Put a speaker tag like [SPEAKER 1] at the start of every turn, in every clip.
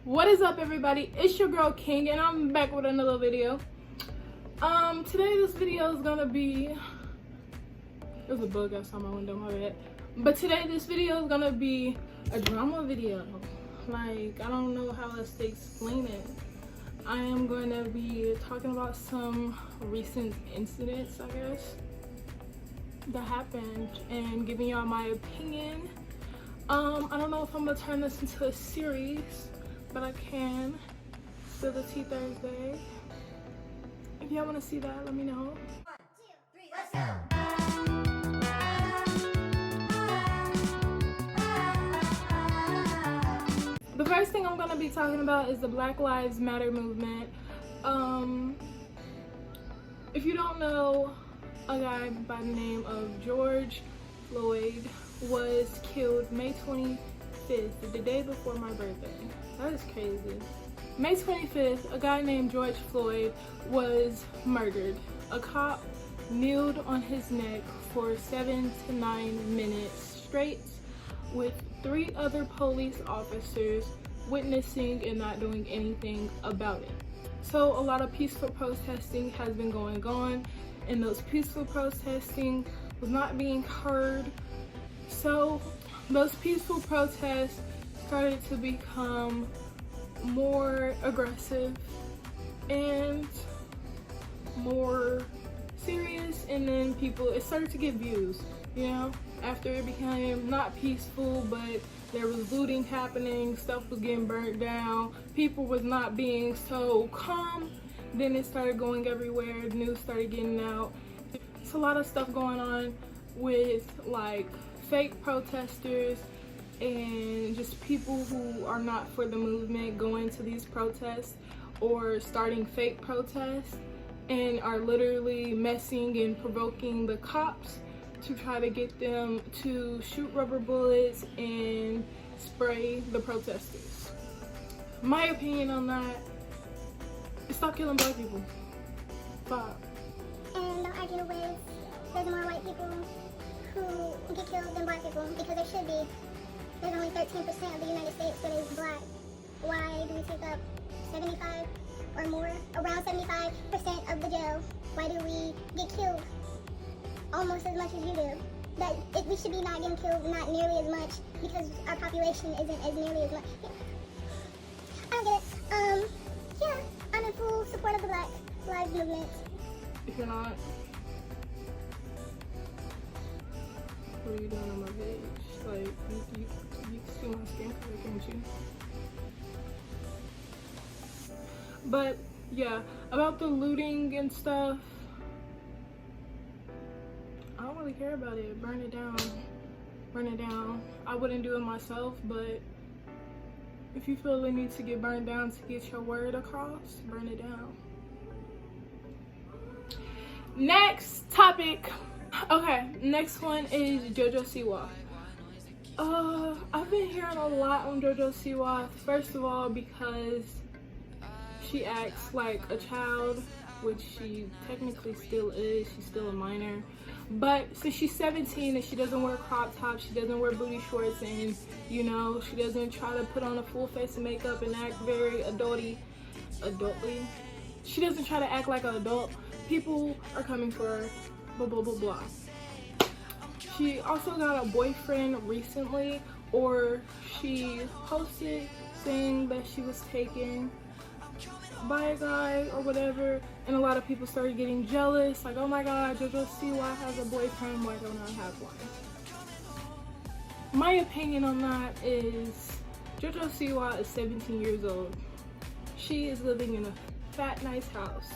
[SPEAKER 1] What is up, everybody? It's your girl King and I'm back with another video. Today this video is gonna be, there's a bug outside my window, my bad. But today this video is gonna be a drama video. Like, I don't know how else to explain it. I am going to be talking about some recent incidents, I guess, that happened and giving y'all my opinion. I don't know if I'm gonna turn this into a series, but I can. Still the Tea Thursday. If y'all want to see that, let me know. 1, 2, 3, let's go. The first thing I'm going to be talking about is the Black Lives Matter movement. If you don't know, a guy by the name of George Floyd was killed May 25th, the day before my birthday. That is crazy. May 25th, a guy named George Floyd was murdered. A cop kneeled on his neck for 7 to 9 minutes straight, with 3 other police officers witnessing and not doing anything about it. So a lot of peaceful protesting has been going on, and those peaceful protesting was not being heard. So those peaceful protests started to become more aggressive and more serious, and then it started to get views, you know, after it became not peaceful, but there was looting happening, stuff was getting burnt down, people was not being so calm. Then it started going everywhere, the news started getting out. It's a lot of stuff going on with like fake protesters and just people who are not for the movement going to these protests or starting fake protests and are literally messing and provoking the cops to try to get them to shoot rubber bullets and spray the protesters. My opinion on that is stop killing black people. Stop.
[SPEAKER 2] And don't argue with there's more white people who get killed than black people, because there should be. There's only 13% of the United States that is black. Why do we take up 75 or more, around 75% of the jail? Why do we get killed almost as much as you do? We should be not getting killed not nearly as much because our population isn't as nearly as much. Yeah. I don't get it. Yeah, I'm in full support of the Black Lives Movement.
[SPEAKER 1] If you're not, what are you doing on my page? Like, you can see my skin color, can't you? But yeah, about the looting and stuff, I don't really care about it. Burn it down. Burn it down. I wouldn't do it myself, but if you feel it needs to get burned down to get your word across, burn it down. Next topic. Okay, next one is JoJo Siwa. I've been hearing a lot on JoJo Siwa. First of all, because she acts like a child, which she technically still is. She's still a minor. But since she's 17 and she doesn't wear crop tops, she doesn't wear booty shorts, and you know, she doesn't try to put on a full face of makeup and act very adultly. She doesn't try to act like an adult. People are coming for her, blah blah blah blah. She also got a boyfriend recently, or she posted saying that she was taken by a guy or whatever, and a lot of people started getting jealous, like, oh my god, JoJo Siwa has a boyfriend, why don't I have one? My opinion on that is JoJo Siwa is 17 years old. She is living in a fat, nice house.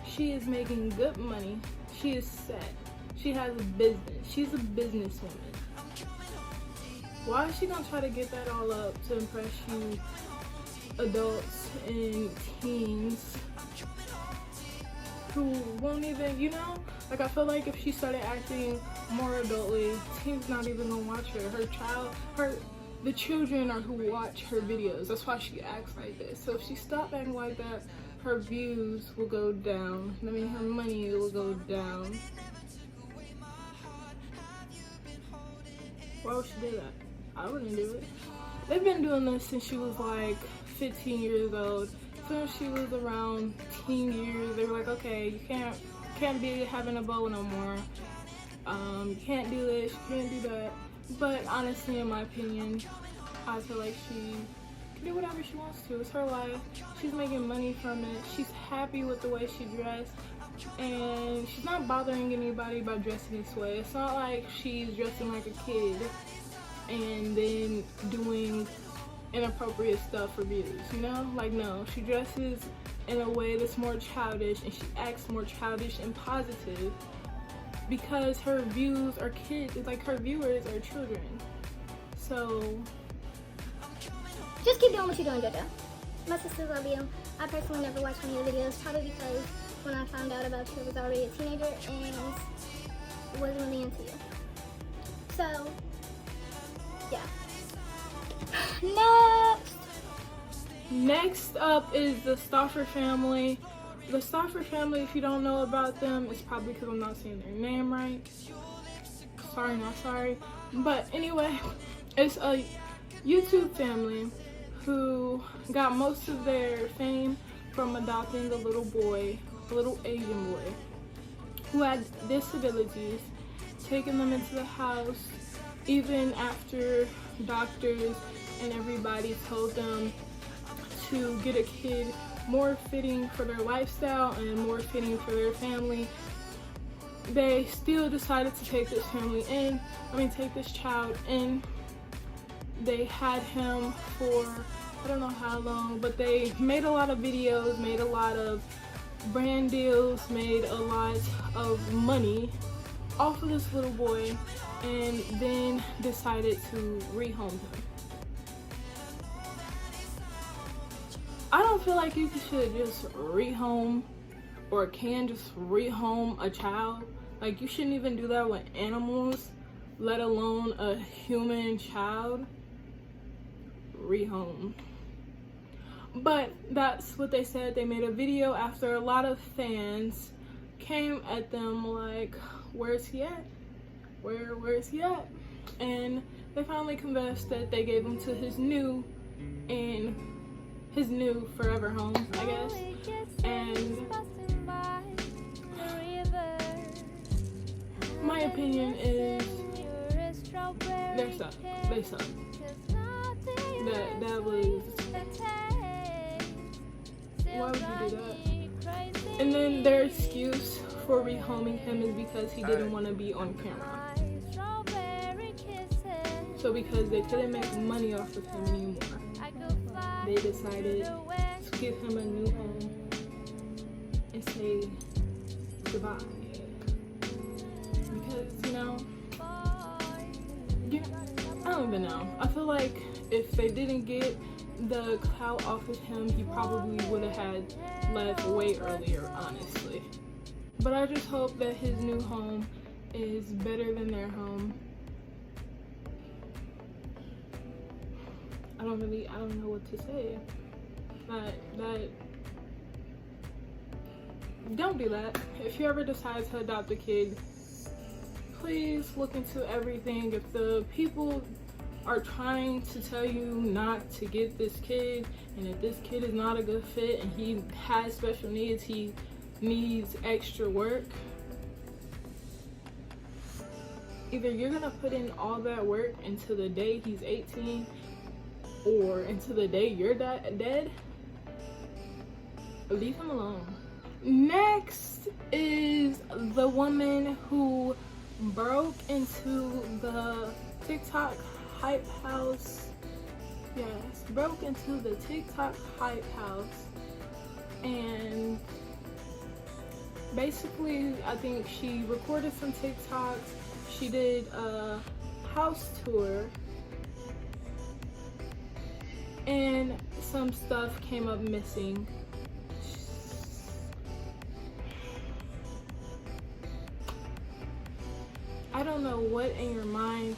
[SPEAKER 1] She is making good money. She is set. She has a business. She's a businesswoman. Why is she gonna try to get that all up to impress you adults and teens who won't even, you know? Like, I feel like if she started acting more adultly, teens not even gonna watch her. The children are who watch her videos. That's why she acts like this. So if she stopped acting like that, her views will go down. I mean, her money will go down. Why would she do that? I wouldn't do it. They've been doing this since she was like 15 years old. So she was around teen years. They were like, okay, you can't be having a bow no more. You can't do this, you can't do that. But honestly, in my opinion, I feel like she can do whatever she wants to. It's her life. She's making money from it. She's happy with the way she dressed. And she's not bothering anybody by dressing this way. It's not like she's dressing like a kid and then doing inappropriate stuff for views, you know? Like, no, she dresses in a way that's more childish, and she acts more childish and positive because her views are kids. It's like her viewers are children. So
[SPEAKER 2] just keep doing what you're doing, JoJo. My sisters love you. I personally never watched one of your videos, probably because when I found out about you, I was already a teenager and wasn't really into you. So, yeah.
[SPEAKER 1] Next up is the Stauffer family. The Stauffer family, if you don't know about them, it's probably because I'm not saying their name right. Sorry, not sorry. But anyway, it's a YouTube family who got most of their fame from adopting a little boy, a little Asian boy, who had disabilities, taking them into the house, even after doctors and everybody told them to get a kid more fitting for their lifestyle and more fitting for their family. They still decided to take this take this child in. They had him for I don't know how long, but they made a lot of videos, made a lot of brand deals, made a lot of money off of this little boy, and then decided to rehome him. I don't feel like you should just rehome or can just rehome a child. Like, you shouldn't even do that with animals, let alone a human child. Rehome. But that's what they said. They made a video after a lot of fans came at them like, where's he at? Where's he at? And they finally confessed that they gave him to his new forever home, I guess. And my opinion is they suck. That was, why would you do that? And then their excuse for rehoming him is because he didn't want to be on camera. So because they couldn't make money off of him anymore, they decided to give him a new home and say goodbye. Because, I don't even know. I feel like if they didn't get the clout off of him, he probably would have had left way earlier, honestly. But I just hope that his new home is better than their home. I don't know what to say. Don't do that. If you ever decide to adopt a kid, please look into everything. If the people are trying to tell you not to get this kid, and if this kid is not a good fit and he has special needs, he needs extra work, either you're gonna put in all that work until the day he's 18 or until the day you're dead, leave him alone. Next is the woman who broke into the TikTok hype house. Yes, broke into the TikTok hype house, and basically I think she recorded some TikToks. She did a house tour, and some stuff came up missing. I don't know what in your mind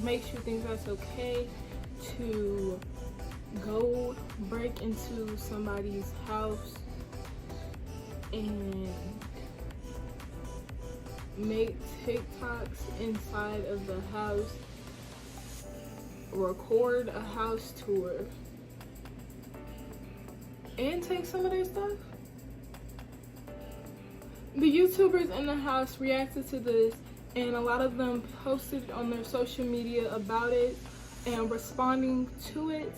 [SPEAKER 1] makes you think that's okay to go break into somebody's house and make TikToks inside of the house, record a house tour, and take some of their stuff? The YouTubers in the house reacted to this, and a lot of them posted on their social media about it and responding to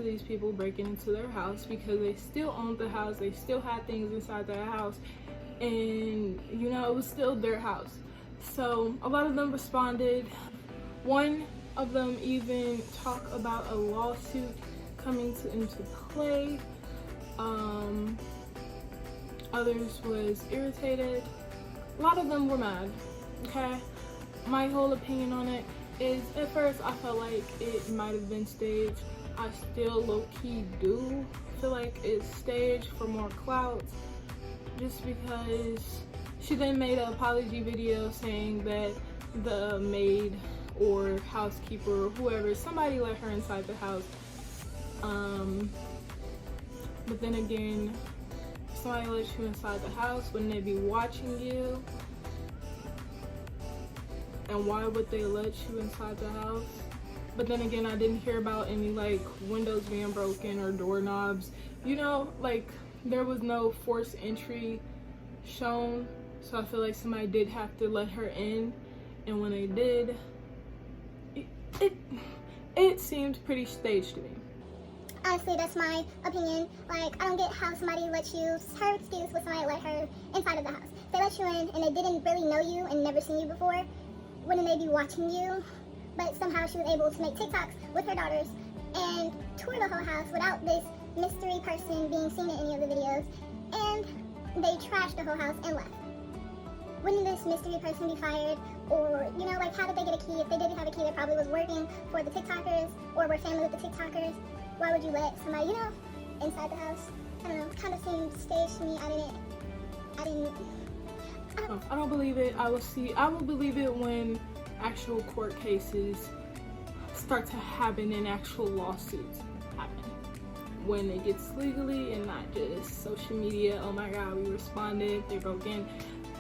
[SPEAKER 1] these people breaking into their house because they still owned the house, they still had things inside their house, and you know, it was still their house. So a lot of them responded. One of them even talked about a lawsuit coming into play. Others was irritated. A lot of them were mad, okay? My whole opinion on it is, at first I felt like it might have been staged. I still low-key do feel like it's staged for more clout, just because she then made an apology video saying that the maid or housekeeper or whoever, somebody let her inside the house. But then again, somebody let you inside the house, wouldn't they be watching you? And why would they let you inside the house? But then again, I didn't hear about any like windows being broken or doorknobs. You know, like there was no forced entry shown. So I feel like somebody did have to let her in. And when they did, it seemed pretty staged to me.
[SPEAKER 2] Honestly, that's my opinion. Like, I don't get how somebody let you, her excuse was somebody let her inside of the house. They let you in and they didn't really know you and never seen you before. Wouldn't they be watching you? But somehow she was able to make TikToks with her daughters and tour the whole house without this mystery person being seen in any of the videos. And they trashed the whole house and left. Wouldn't this mystery person be fired? Or, you know, like, how did they get a key? If they didn't have a key, they probably was working for the TikTokers or were family with the TikTokers. Why would you let somebody, you know, inside the house? I don't know, kind of seemed staged to me.
[SPEAKER 1] I don't believe it. I will believe it when actual court cases start to happen and actual lawsuits happen. When it gets legally and not just social media, oh my god, we responded, they broke in,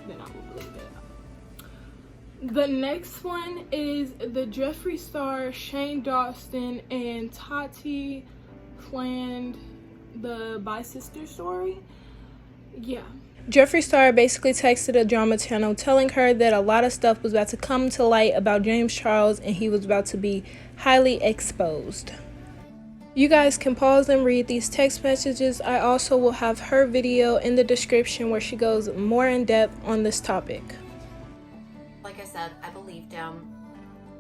[SPEAKER 1] then I will believe it. The next one is the Jeffree star Shane Dawson and TATI planned the Bi Sister story. Yeah. Jeffree star basically texted a drama channel telling her that a lot of stuff was about to come to light about James Charles and he was about to be highly exposed. You guys can pause and read these text messages. I also will have her video in the description where she goes more in depth on this topic.
[SPEAKER 3] Like I said, I believed him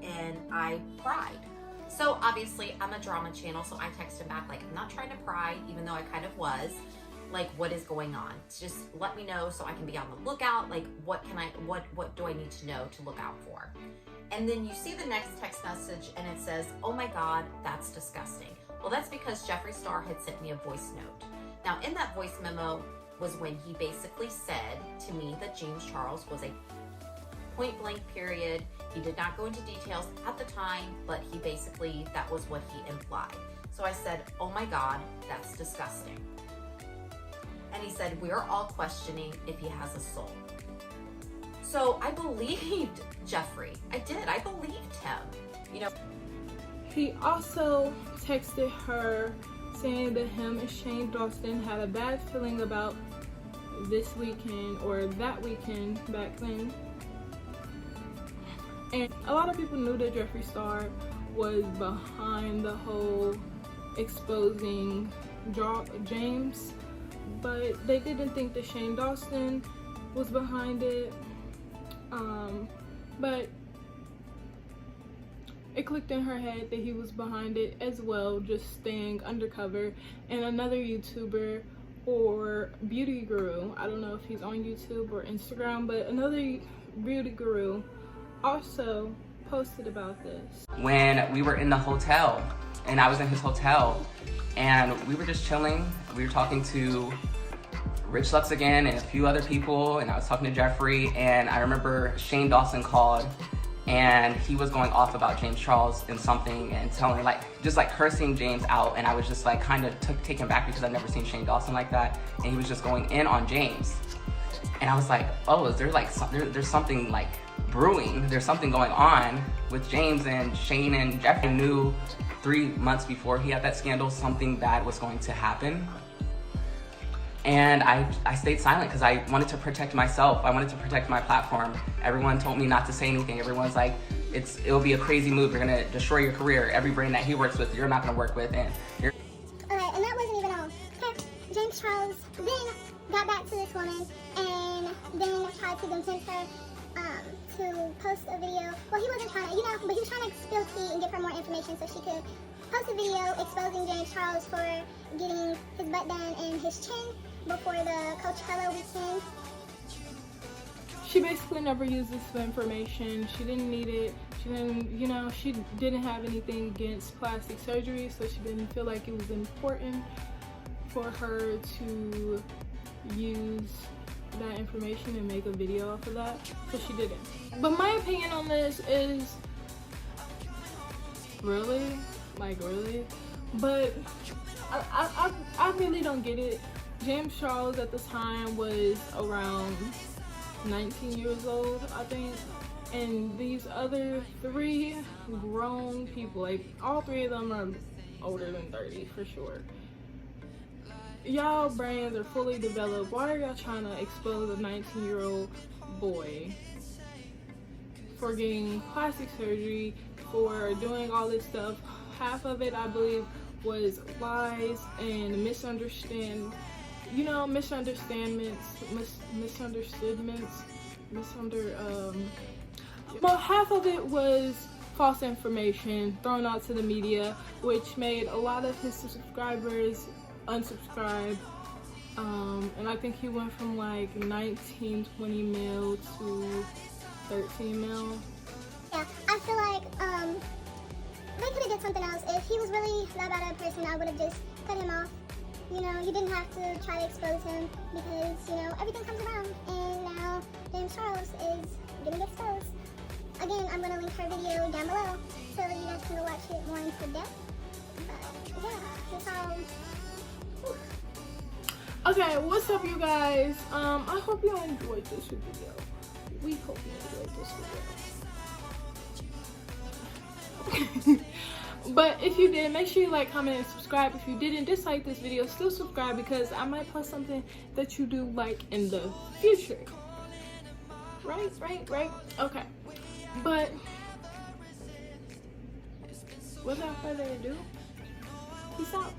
[SPEAKER 3] and I pried. So obviously I'm a drama channel, so I texted back like, I'm not trying to pry, even though I kind of was. Like, what is going on? Just let me know so I can be on the lookout. Like, what do I need to know to look out for? And then you see the next text message and it says, oh my god, that's disgusting. Well, that's because Jeffree star had sent me a voice note. Now in that voice memo was when he basically said to me that James Charles was a point blank period. He did not go into details at the time, but he basically, that was what he implied. So I said, oh my god, that's disgusting. And he said, we're all questioning if he has a soul. So I believed Jeffree. I did, I believed him, you know.
[SPEAKER 1] He also texted her saying that him and Shane Dawson had a bad feeling about this weekend or that weekend back then. And a lot of people knew that Jeffree star was behind the whole exposing James, but they didn't think that Shane Dawson was behind it. But it clicked in her head that he was behind it as well, just staying undercover. And another YouTuber or beauty guru, I don't know if he's on YouTube or Instagram, but another beauty guru also posted about this.
[SPEAKER 4] When we were in the hotel, and I was in his hotel, and we were just chilling, we were talking to Rich Lux again and a few other people, and I was talking to Jeffree, and I remember Shane Dawson called, and he was going off about James Charles and something, and telling, like, just like cursing James out, and I was just like kind of taken back because I'd never seen Shane Dawson like that, and he was just going in on James. And I was like, oh, is there like there's something like brewing. There's something going on with James, and Shane and Jeffree knew 3 months before he had that scandal something bad was going to happen. And I stayed silent because I wanted to protect myself. I wanted to protect my platform. Everyone told me not to say anything. Everyone's like, it'll be a crazy move. You're gonna destroy your career. Every brand that he works with, you're not gonna work with. And you're
[SPEAKER 2] Alright, and that wasn't even all. Okay, James Charles then got back to this woman and then tried to convince her to post a video. Well, he wasn't trying to, but he was trying to spill tea and give her more information so she could post a video exposing James Charles for getting his butt done and his chin before the Coachella weekend.
[SPEAKER 1] She basically never used this information. She didn't need it. She didn't, she didn't have anything against plastic surgery, so she didn't feel like it was important for her to use that information and make a video off of that, so she didn't. But my opinion on this is, really? But I really don't get it. James Charles at the time was around 19 years old, I think, and these other 3 grown people, like all 3 of them are older than 30 for sure. Y'all brains are fully developed. Why are y'all trying to expose a 19-year-old boy for getting plastic surgery, for doing all this stuff? Half of it, I believe, was lies and misunderstandments. Well, half of it was false information thrown out to the media, which made a lot of his subscribers unsubscribe. And I think he went from like 19, 20 mil to 13 mil.
[SPEAKER 2] Yeah, I feel like they could have did something else. If he was really that bad of a person, I would have just cut him off. You didn't have to try to expose him because, everything comes around. And now James Charles is getting exposed. Again, I'm going to link her video down below so you guys can go watch it more into depth. But yeah, it's all...
[SPEAKER 1] Okay, what's up, you guys? I hope you enjoyed this video. We hope you enjoyed this video. But if you did, make sure you like, comment, and subscribe. If you didn't dislike this video, still subscribe because I might post something that you do like in the future. Right? Okay. But without further ado, peace out.